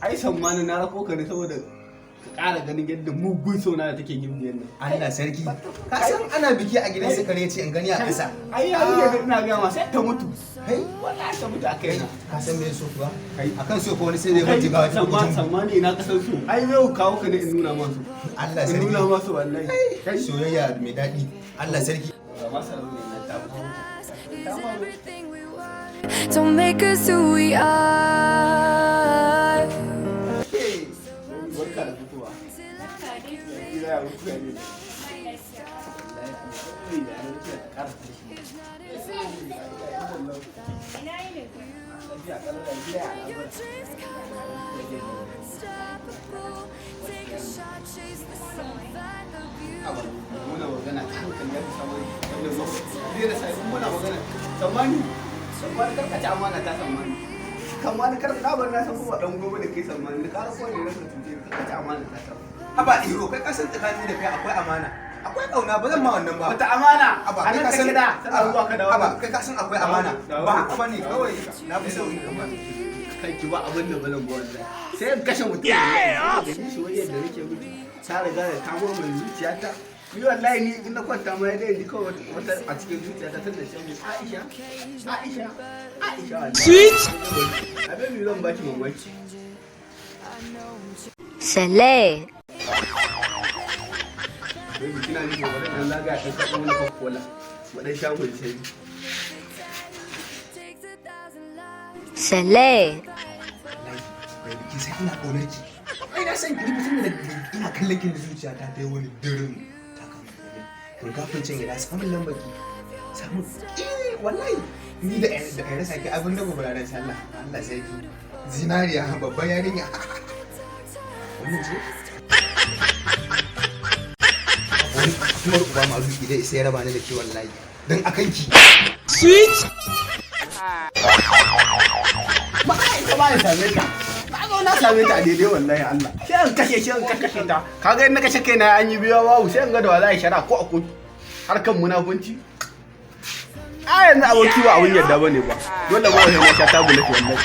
ai sammani na rako ka ne saboda ka ƙara ganin yadda mugun sona da take gimbiyar nan. Allah sarki. Ka san ana biki a gidan su kare ce in gani a ƙasa. Ai ya rike ina ga ma sai ta mutu. Kai wallahi ta mutu akai na. ka san me so kuwa? Kai Akan so ko wani sai zai mutu ga wata sammani ina kasar so. Ai yau kawo ka ne in nuna masu. Allah In sarki. nuna masu wallahi. Kai soyayya mai daɗi. Allah sarki. Ga masa ne na ta mutu. Don't make us who we are. Barka da fitowa. Gida ya mutu ya ne. Muna magana ta hankali ya fi samun yadda zo. Zai da sai muna magana. Sammani karkace amana ta sammani. Sammani karkace amana na san kuma dan gobe da kai sammani. Da kara kowane ranka tuje karkace amana ta sammani. Haba iro kai kasan tsakani da kai akwai amana. Akwai kauna ba zan ma wannan ba. Wata amana. Haba A kai nan kasan kake da. Sana zuwa ka dawo. Haba kai kasan akwai amana. Ba haka bane kawai na fi sauki kamar. Kai ki ba abin da balan ba wallahi. Sai in kashe mutum. Da ni shi wani yadda nake mutu. Ta riga da ta goma mai zuciyata. Ni wallahi ni in na kwanta ma ya dai kawai wata a cikin zuciyata tana ce mu Aisha wallahi. Sweet. Abin mi zan baki mamaki. Sele. Baby kina ni gobe da Allah ga ta kafa mana kokola. Wadan shagon sai. Sele. Bai biki sai ina kaunar ki. Ai na san ki mutum da ina kallon kin da zuciya ta yi wani dirin ta kama da kun kafin cin gida samun lambar ki. Samun wallahi ni da ai rasa ki abin da gobe da sallah. Allah sai ki. Zinariya babban yarinya. Wannan ce? Wani kuma uba ma zuki dai sai raba ni da ke wallahi. Dan akan ki. Sweet. Ma ai ka ba ni same ta. Na same ta a daidai wallahi Allah. Sai an kashe ta. Kaga in na kashe kai na an yi biyo babu sai an ga da wallahi shara ko a kotu. Harkan munafunci. A yanzu aboki ba abun yadda bane ba. Dole ba wani ya sha tabu nake wallahi.